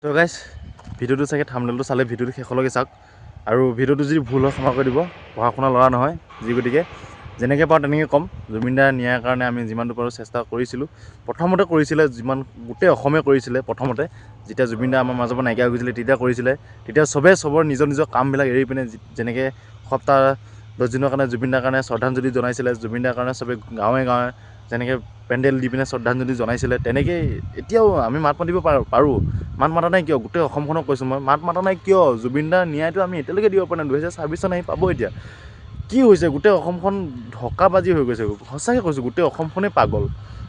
তো গাইজ ভিডিঅ'টো চাগে থাম্বনেইলটো চালে ভিডিঅ'টো শেষলৈকে চাওক আৰু ভিডিঅ'টো যদি ভুল হয় ক্ষমা কৰি দিব। পঢ়া শুনা ল'ৰা নহয় যি গতিকে যেনেকৈ পাওঁ তেনেকৈ ক'ম। জুবিনদাৰ ন্যায়ৰ কাৰণে আমি যিমানটো পাৰোঁ চেষ্টা কৰিছিলোঁ। প্ৰথমতে কৰিছিলে গোটেই অসমে কৰিছিলে। প্ৰথমতে যেতিয়া জুবিনদা আমাৰ মাজৰ পৰা নাইকিয়া হৈ গৈছিলে তেতিয়া কৰিছিলে। তেতিয়া চবেই চবৰ নিজৰ নিজৰ কামবিলাক এৰি পিনে যেনেকৈ সপ্তাহ 10 দিনৰ কাৰণে জুবিনদাৰ কাৰণে শ্ৰদ্ধাঞ্জলি জনাইছিলে। জুবিনদাৰ কাৰণে চবেই গাঁৱে গাঁৱে যেনেকৈ পেণ্ডেল দি পিনে শ্ৰদ্ধাঞ্জলি জনাইছিলে তেনেকৈ এতিয়াও আমি মাত মাতিব পাৰোঁ। মাত মাতা নাই কিয়? গোটেই অসমখনক কৈছোঁ মই, মাত মাতা নাই কিয়? জুবিনদাৰ ন্যায়টো আমি এতিয়ালৈকে দিব পৰা নাই। 2026 চন আহি পাব এতিয়া। কি হৈছে? গোটেই অসমখন ধক্কাবাজি হৈ গৈছে। সঁচাকৈ কৈছোঁ, গোটেই অসমখনেই পাগল।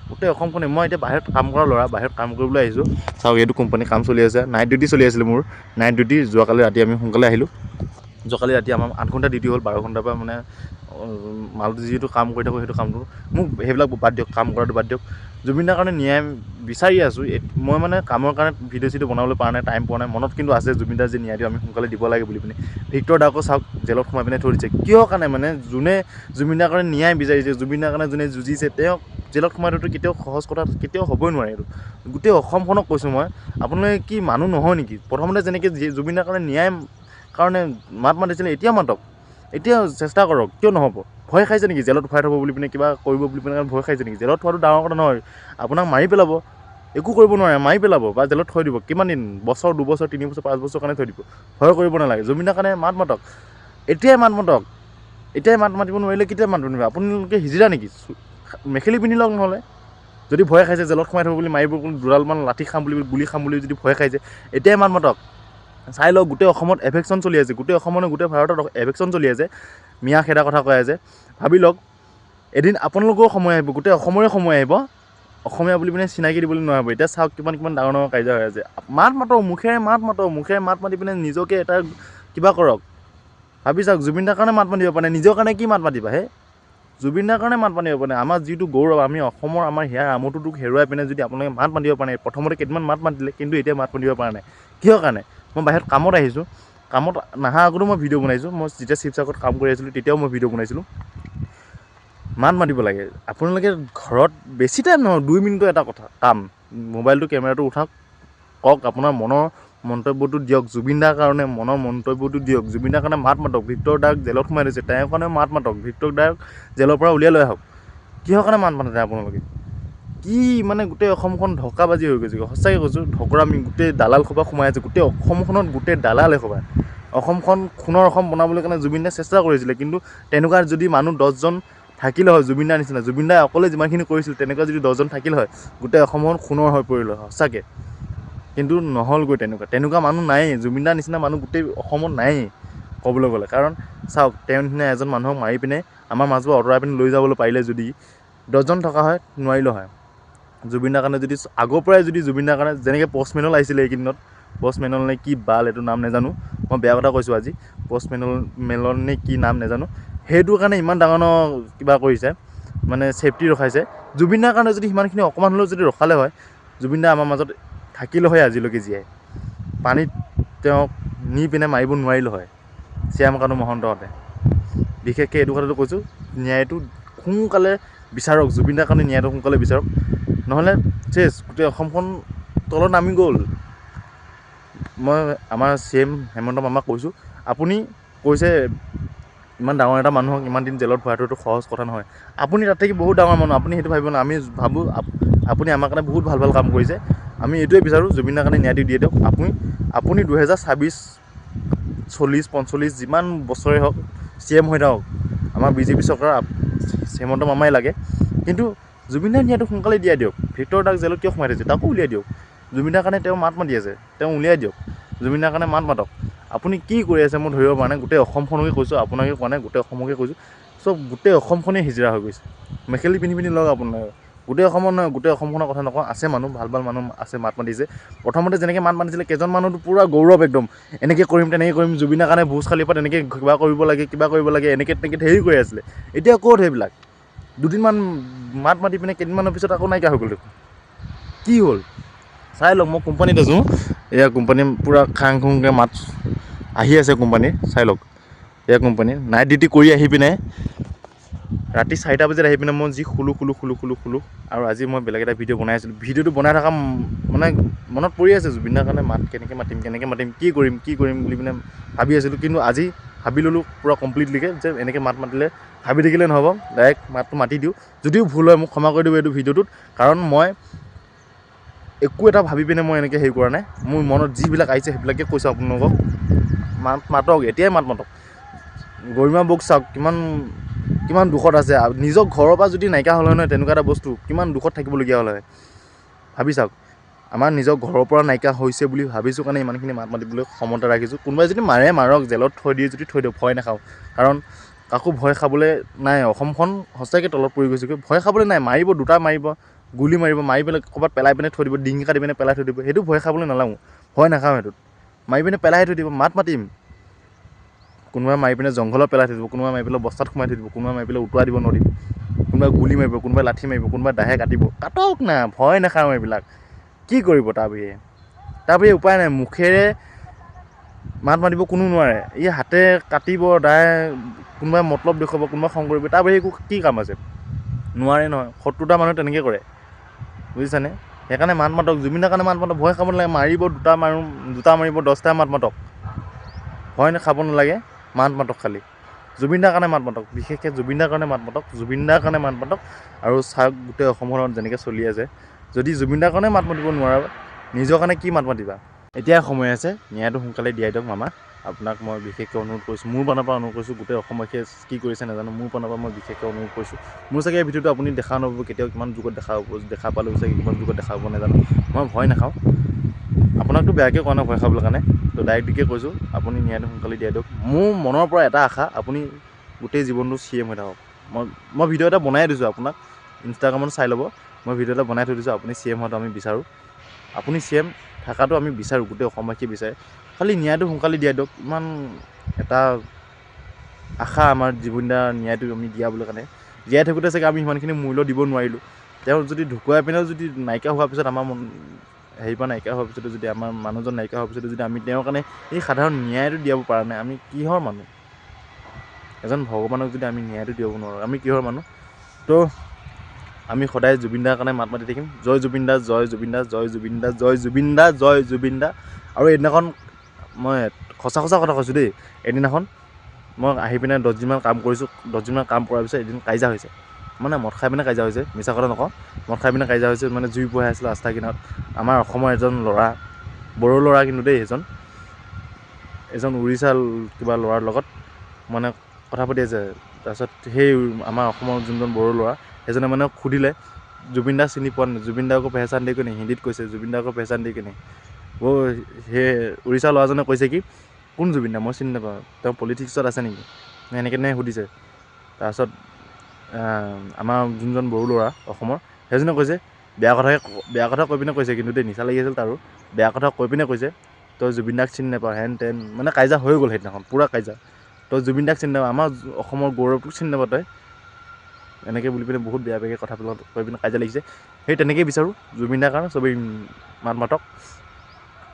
গোটেই অসমখনে। মই এতিয়া বাহিৰত কাম কৰা ল'ৰা, বাহিৰত কাম কৰিবলৈ আহিছোঁ। চাওক এইটো কোম্পানীৰ কাম চলি আছে। নাইট ডিউটি চলি আছিলে মোৰ। নাইট ডিউটি যোৱাকালি ৰাতি আমি সোনকালে আহিলোঁ। যোৱাকালি ৰাতি আমাৰ 8 ঘণ্টা ডিউটি হ'ল। 12 ঘণ্টাৰ পৰা মানে মাল যিটো কাম কৰি থাকোঁ সেইটো কামটো মোক সেইবিলাক বাদ দিয়ক, কাম কৰাটো বাদ দিয়ক। জুবিনদাৰ কাৰণে ন্যায় বিচাৰি আছোঁ। মই মানে কামৰ কাৰণে ভিডিঅ' চিডিঅ' বনাবলৈ পৰা নাই, টাইম পোৱা নাই। মনত কিন্তু আছে জুবিনদাৰ যে ন্যায়টো আমি সোনকালে দিব লাগে বুলি পিনে। ভিক্টৰ দাকো চাওক জেলত সোমাই পিনে থৈ দিছে। কিহৰ কাৰণে? মানে যোনে জুবিনদাৰ কাৰণে ন্যায় বিচাৰিছে, জুবিনদাৰ কাৰণে যোনে যুঁজিছে, তেওঁক জেলত সোমাই থোৱাটো কেতিয়াও সহজ কথা কেতিয়াও হ'বই নোৱাৰে। এইটো গোটেই অসমখনক কৈছোঁ মই। আপোনালোকে কি মানুহ নহয় নেকি? প্ৰথমতে যেনেকৈ জুবিনদাৰ কাৰণে ন্যায় কাৰণে মাত মাতিছিলে, এতিয়া মাতক, এতিয়া চেষ্টা কৰক। কিয় নহ'ব? ভয় খাইছে নেকি? জেলত ভৰাই থ'ব বুলি পিনে, কিবা কৰিব বুলি পিনে ভয় খাইছে নেকি? জেলত থোৱাটো ডাঙৰ কথা নহয়। আপোনাক মাৰি পেলাব, একো কৰিব নোৱাৰে, মাৰি পেলাব বা জেলত থৈ দিব। কিমান দিন? বছৰ, 2 বছৰ, 3 বছৰ, 5 বছৰ কাৰণে থৈ দিব। ভয় কৰিব নালাগে। জুবিনদাৰ কাৰণে মাত মাতক, এতিয়াই মাত মাতক। এতিয়াই মাত মাতিব নোৱাৰিলে কেতিয়া মাত মাতিব? আপোনালোকে হিজিৰা নেকি? মেখেলি পিন্ধি লওক নহ'লে। যদি ভয় খাইছে জেলত সোমাই থ'ব বুলি, মাৰিব বুলি, দুডালমান লাঠি খাম বুলি, গুলি খাম বুলি যদি ভয় খাইছে, এতিয়াই মাত মাতক। চাই লওক গোটেই অসমত এভেকশ্যন চলি আছে। গোটেই অসমত, গোটেই ভাৰতত এভেকশ্যন চলি আছে। মিয়া খেদা কথা কৈ আছে। ভাবি লওক, এদিন আপোনালোকৰো সময় আহিব, গোটেই অসমৰে সময় আহিব। অসমীয়া বুলি পিনে চিনাকি দিবলৈ নোৱাৰিব। এতিয়া চাওক কিমান ডাঙৰ ডাঙৰ কাজিয়া হৈ আছে। মাত মাতক, মুখেৰে মাত মাতক, মুখেৰে মাত মাতি পিনে নিজকে এটা কিবা কৰক। ভাবি চাওক, জুবিনদাৰ কাৰণে মাত মাতিব পৰা নাই, নিজৰ কাৰণে কি মাত মাতিবা হে? জুবিনদাৰ কাৰণে মাত মাতিব পৰা নাই। আমাৰ যিটো গৌৰৱ, আমি অসমৰ, আমাৰ হিয়াৰ আমঠুটোক হেৰুৱাই পিনে যদি আপোনালোকে মাত মাতিব পৰা নাই। প্ৰথমতে কেইদিনমান মাত মাতিলে, কিন্তু এতিয়া মাত মাতিব পৰা নাই। কিহৰ কাৰণে? মই বাহিৰত কামত আহিছোঁ। কামত নাহা আগতো মই ভিডিঅ' বনাইছোঁ। মই যেতিয়া শিৱসাগৰত কাম কৰি আছিলোঁ তেতিয়াও মই ভিডিঅ' বনাইছিলোঁ। মাত মাতিব লাগে। আপোনালোকে ঘৰত বেছি টাইম নহয়, 2 মিনিটৰ এটা কথা কাম। মোবাইলটো কেমেৰাটো উঠাওক, কওক আপোনাৰ মনৰ মন্তব্যটো দিয়ক। জুবিনদাৰ কাৰণে মনৰ মন্তব্যটো দিয়ক। জুবিনদাৰ কাৰণে মাত মাতক। ভিক্টৰ দাক জেলত সোমাই দিছে, তেওঁৰ কাৰণে মাত মাতক। ভিক্টৰ দাক জেলৰ পৰা উলিয়াই লৈ আহক। কিহৰ কাৰণে মাত মাতে আপোনালোকে? কি মানে গোটেই অসমখন ধক্কাবাজি হৈ গৈছে। সঁচাকৈ কৈছোঁ, ধকৰামি গোটেই দালাল সোপা সোমাই আছে। গোটেই অসমখনত গোটেই দালাল এসোপা। অসমখন সোণৰ অসম বনাবলৈ কাৰণে জুবিনদাই চেষ্টা কৰিছিলে, কিন্তু তেনেকুৱা যদি মানুহ 10জন থাকিলে হয় জুবিনদাৰ নিচিনা, জুবিনদাই অকলে যিমানখিনি কৰিছিল তেনেকুৱা যদি 10জন থাকিলে হয়, গোটেই অসমখন সোণৰ হৈ পৰিলে হয় সঁচাকৈ। কিন্তু নহ'লগৈ তেনেকুৱা মানুহ নায়েই। জুবিনদাৰ নিচিনা মানুহ গোটেই অসমত নায়েই ক'বলৈ গ'লে। কাৰণ চাওক, তেওঁৰ নিচিনা এজন মানুহক মাৰি পিনে আমাৰ মাজৰ পৰা আঁতৰাই পিনে লৈ যাবলৈ পাৰিলে যদি 10জন থকা হয়, নোৱাৰিলে হয়। জুবিনদাৰ কাৰণে যদি আগৰ পৰাই যদি জুবিনদাৰ কাৰণে যেনেকৈ পষ্টমেনল আহিছিলে এইকেইদিনত, পষ্টমেনল নে কি বাল এইটো নাম নাজানো, মই বেয়া কথা কৈছোঁ আজি, পষ্টমেনল নে কি নাম নাজানো, সেইটোৰ কাৰণে ইমান ডাঙৰ কিবা কৰিছে, মানে ছেফটি ৰখাইছে। জুবিনদাৰ কাৰণে যদি সিমানখিনি অকণমান হ'লেও যদি ৰখালে হয়, জুবিনদা আমাৰ মাজত থাকিলে হয় আজিলৈকে জীয়াই। পানীত তেওঁক নি পিনে মাৰিব নোৱাৰিলে হয় শ্যামকানু মহন্তহঁতে। বিশেষকৈ এইটো কথাটো কৈছোঁ, ন্যায়টো সোনকালে বিচাৰক। জুবিনদাৰ কাৰণে ন্যায়টো সোনকালে বিচাৰক, নহ'লে চেছ, গোটেই অসমখন তলত নামি গ'ল। মই আমাৰ CM হেমন্ত মামাক কৈছোঁ, আপুনি কৈছে ইমান ডাঙৰ এটা মানুহক ইমান দিন জেলত ভৰাই থোৱাটো সহজ কথা নহয়। আপুনি তাত থাকি বহুত ডাঙৰ মানুহ, আপুনি সেইটো ভাবিব না। আমি ভাবোঁ আপুনি আমাৰ কাৰণে বহুত ভাল ভাল কাম কৰিছে। আমি এইটোৱে বিচাৰোঁ, জুবিনদাৰ কাৰণে ন্যায়টো দিয়ে দিয়ক। আপুনি 2026, 40, 45 যিমান বছৰে হওক CM হৈ থাকক। আমাৰ BJP চৰকাৰ হেমন্ত মামাই লাগে, কিন্তু জুবিনদাৰ ন্যায়টো সোনকালে দিয়াই দিয়ক। ভিক্টৰ দাক জেলত কিয় সোমাই থৈছে তাকো উলিয়াই দিয়ক। জুবিনদাৰ কাৰণে তেওঁ মাত মাতি আছে, তেওঁ উলিয়াই দিয়ক। জুবিনদাৰ কাৰণে মাত মাতক। আপুনি কি কৰি আছে মই ধৰিব পৰা নাই। গোটেই অসমখনকে কৈছোঁ, আপোনাকে কোৱা নাই, গোটেই অসমকে কৈছোঁ। চব গোটেই অসমখনেই হিজিৰা হৈ গৈছে। মেখেলি পিন্ধি লওক আপোনালোকে। গোটেই অসমত নহয়, গোটেই অসমখনৰ কথা নকওঁ, আছে মানুহ, ভাল ভাল মানুহ আছে মাত মাতিছে। প্ৰথমতে যেনেকৈ মাত মাতিছিলে কেইজন মানুহটো পূৰা গৌৰৱ একদম, এনেকৈ কৰিম তেনেকৈ কৰিম, জুবিনদাৰ কাৰণে ভোজ খালিৰ পৰা তেনেকৈ কিবা কৰিব লাগে, এনেকৈ হেৰি কৰি আছিলে। এতিয়া ক'ত সেইবিলাক? দুদিনমান মাত মাতি পিনে কেইদিনমানৰ পিছত আকৌ নাইকিয়া হৈ গ'ল দেখোন। কি হ'ল চাই লওক। মই কোম্পানীত আছোঁ, এয়া কোম্পানী পূৰা খাং খুংকৈ মাত আহি আছে কোম্পানী, চাই লওক। এয়া কোম্পানী নাইট ডিউটি কৰি আহি পিনে ৰাতি 4টা বজাত আহি পিনে মই যি শুলোঁ আৰু আজি মই বেলেগ এটা ভিডিঅ' বনাই আছিলোঁ। ভিডিঅ'টো বনাই থকা মানে মনত পৰি আছে জুবিনদাৰ কাৰণে কেনেকৈ মাতিম কি কৰিম বুলি পিনে ভাবি আছিলোঁ। কিন্তু আজি ভাবি ল'লোঁ পূৰা কমপ্লিটলিকৈ যে এনেকৈ মাতিলে ভাবি থাকিলে নহ'ব, ডাইৰেক্ট মাতটো মাতি দিওঁ। যদিও ভুল হয় মোক ক্ষমা কৰি দিব এইটো ভিডিঅ'টোত, কাৰণ মই একো এটা ভাবি পিনে মই এনেকৈ হেৰি কৰা নাই। মোৰ মনত যিবিলাক আহিছে সেইবিলাকে কৈছোঁ আপোনালোকক। মাতক, এতিয়াই মাতক। গৰিমা বৌক চাওক কিমান দুখত আছে। নিজৰ ঘৰৰ পৰা যদি নাইকিয়া হ'ল হয় নহয় তেনেকুৱা এটা বস্তু, কিমান দুখত থাকিবলগীয়া হ'ল হয়। ভাবি চাওক, আমাৰ নিজৰ ঘৰৰ পৰা নাইকিয়া হৈছে বুলি ভাবিছোঁ কাৰণে ইমানখিনি মাতিবলৈ ক্ষমতা ৰাখিছোঁ। কোনোবাই যদি মাৰক, জেলত থৈ দিয়ক, ভয় নাখাওঁ। কাৰণ কাকো ভয় খাবলৈ নাই। অসমখন সঁচাকৈ তলত পৰি গৈছেগৈ। ভয় খাবলৈ নাই। মাৰিব, দুটা মাৰিব, গুলি মাৰিব, মাৰি পেলাই ক'ৰবাত পেলাই পিনে থৈ দিব, ডিঙি কাটি পিনে পেলাই থৈ দিব। সেইটো ভয় খাবলৈ নালাগোঁ, ভয় নাখাওঁ সেইটোত। মাৰি পিনে পেলাই থৈ দিব, মাতিম। কোনোবাই মাৰি পিনে জংঘলত পেলাই থৈ দিব, কোনোবাই মাৰি পেলাই বস্তাত সোমাই থৈ দিব, কোনোবাই মাৰি পেলাই উটুৱাই দিব নদীত, কোনোবাই গুলি মাৰিব, কোনোবাই লাঠি মাৰিব, কোনোবাই দাহে কাটিব। কাটক না, ভয় নাখাওঁ এইবিলাক। কি কৰিব তাৰ বাহিৰে উপায় নাই। মুখেৰে মাতিব কোনো নোৱাৰে। হাতে কাটিব, দাহে কোনোবাই মতলব দেখুৱাব, কোনোবাই খং কৰিব। তাৰ বাহিৰে একো কি কাম আছে? নোৱাৰে নহয়। 70টা মানুহে তেনেকৈ কৰে, বুজিছানে? সেইকাৰণে মাতক, জুবিনদাৰ কাৰণে মাতক। ভয় খাব নালাগে। মাৰিব, দুটা মাৰিব, 10টা মাতক। ভয় খাব নালাগে, মাতক খালি। জুবিনদাৰ কাৰণে মাতক, বিশেষকৈ জুবিনদাৰ কাৰণে মাতক। আৰু চাওক গোটেই অসমখনত যেনেকৈ চলি আছে, যদি জুবিনদাৰ কাৰণে মাতিব নোৱাৰা, নিজৰ কাৰণে কি মাতিবা? এতিয়া সময় আছে, ন্যায়টো সোনকালে দিয়াই দিয়ক মামা। আপোনাক মই বিশেষকৈ অনুৰোধ কৰিছোঁ, মোৰ ফালৰ পৰা অনুৰোধ কৰিছোঁ। গোটেই অসমবাসীয়ে কি কৰিছে নাজানো, মোৰ ফালৰ পৰা মই বিশেষকৈ অনুৰোধ কৰিছোঁ। মোৰ চাগে এই ভিডিঅ'টো আপুনি দেখা নহ'ব কেতিয়াও, কিমান যুগত দেখা পালেও চাগে কিমান যুগত দেখা পাব নাজানো। মই ভয় নাখাওঁ। আপোনাকতো বেয়াকৈ কোৱা নাই ভয় খাবলৈ কাৰণে, তো ডাইৰেক্টকৈ কৈছোঁ আপুনি ন্যায়টো সোনকালে দিয়াই দিয়ক। মোৰ মনৰ পৰা এটা আশা, আপুনি গোটেই জীৱনটো CM হৈ থাকক। মই ভিডিঅ' এটা বনাই দিছোঁ আপোনাক, ইনষ্টাগ্ৰামত চাই ল'ব। মই ভিডিঅ' এটা বনাই থৈ দিছোঁ, আপুনি CM হোৱাটো আমি বিচাৰোঁ। আপুনি CM থকাটো আমি বিচাৰোঁ, গোটেই অসমবাসীয়ে বিচাৰে। খালি ন্যায়টো সোনকালে দিয়াই দিয়ক। ইমান এটা আশা আমাৰ জুবিনদাৰ ন্যায়টো আমি দিয়াবলৈ কাৰণে। জীয়াই থাকোঁতে চাগে আমি সিমানখিনি মূল্য দিব নোৱাৰিলোঁ। তেওঁ যদি ঢুকুৱাই পিনেও যদি নাইকিয়া হোৱাৰ পিছত, আমাৰ হেৰিৰ পৰা নাইকিয়া হোৱাৰ পিছতো যদি, আমাৰ মানুহজন নাইকিয়া হোৱাৰ পিছতো যদি আমি তেওঁৰ কাৰণে এই সাধাৰণ ন্যায়টো দিয়াব পৰা নাই, আমি কিহৰ মানুহ? এজন ভগৱানক যদি আমি ন্যায়টো দিব নোৱাৰোঁ, আমি কিহৰ মানুহ? তো আমি সদায় জুবিনদাৰ কাৰণে মাতি থাকিম। জয় জুবিনদা, জয় জুবিনদা, জয় জুবিনদা, জয় জুবিনদা, জয় জুবিনদা। আৰু এদিনাখন মই সঁচা কথা কৈছোঁ দেই, এদিনাখন মই আহি পিনে 10 দিনমান কাম কৰিছোঁ। 10 দিনমান কাম কৰাৰ পিছত এদিন কাজিয়া হৈছে, মানে মদ খাই পিনে কাজিয়া হৈছে। মিছা কথা নকওঁ, মদ খাই পিনে কাজিয়া হৈছে। মানে জুই পোহাই আছিলোঁ ৰাস্তাৰ কিনাৰত। আমাৰ অসমৰ এজন ল'ৰা, বড়ো ল'ৰা কিন্তু দেই, এজন উৰিষ্যাৰ কিবা ল'ৰাৰ লগত মানে কথা পাতি আছে। তাৰপিছত সেই আমাৰ অসমৰ যোনজন বড়ো ল'ৰা, সেইজনে মানে সুধিলে জুবিনদা চিনি পোৱা নাই? জুবিনদা আকৌ পেহচান দিয়ে কেনে, হিন্দীত কৈছে জুবিনদা আকৌ পেহচান দিয়ে কেনে। সেই উৰিষ্যাৰ ল'ৰাজনে কৈছে কি, কোন জুবিনদা? মই চিনি নাপাওঁ, তেওঁ পলিটিক্সত আছে নেকি? এনেকৈ সুধিছে। তাৰপিছত আমাৰ যোনজন বড়ো ল'ৰা অসমৰ, সেইজনে কৈছে বেয়া কথা কৈ পিনে কৈছে কিন্তু দেই, নিচা লাগি আছিল তাৰো। বেয়া কথা কৈ পিনে কৈছে, তই জুবিনদাক চিনি নাপাওঁ, হেন তেন, মানে কাজিয়া হৈ গ'ল সেইদিনাখন, পূৰা কাজিয়া। তই জুবিনদাক চিনি নাপাওঁ, আমাৰ অসমৰ গৌৰৱটোক চিনি নাপাওঁ তই, এনেকৈ বুলি পিনে বহুত বেয়াকৈ কথা কৈ পিনে কাজিয়া লাগিছে। সেই তেনেকৈয়ে বিচাৰোঁ জুবিনদাৰ কাৰণে চবেই মাতক।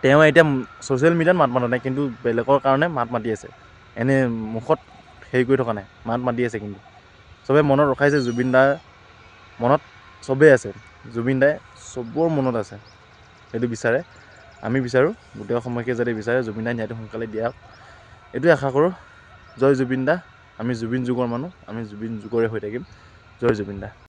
তেওঁ এতিয়া ছ'চিয়েল মিডিয়াত মাতা নাই, কিন্তু বেলেগৰ কাৰণে মাতি আছে। এনেই মুখত হেৰি কৰি থকা নাই, মাতি আছে। কিন্তু চবেই মনত ৰখাইছে, জুবিনদাৰ মনত চবেই আছে। জুবিনদাই চবৰ মনত আছে, সেইটো বিচাৰে। আমি বিচাৰোঁ, গোটেই অসমবাসীয়ে যাতে বিচাৰে জুবিনদাই ন্যায়টো সোনকালে দিয়ক, এইটোৱে আশা কৰোঁ। জয় জুবিনদা। আমি জুবিন যুগৰ মানুহ, আমি জুবিন যুগৰে হৈ থাকিম। জয় জুবিনদা।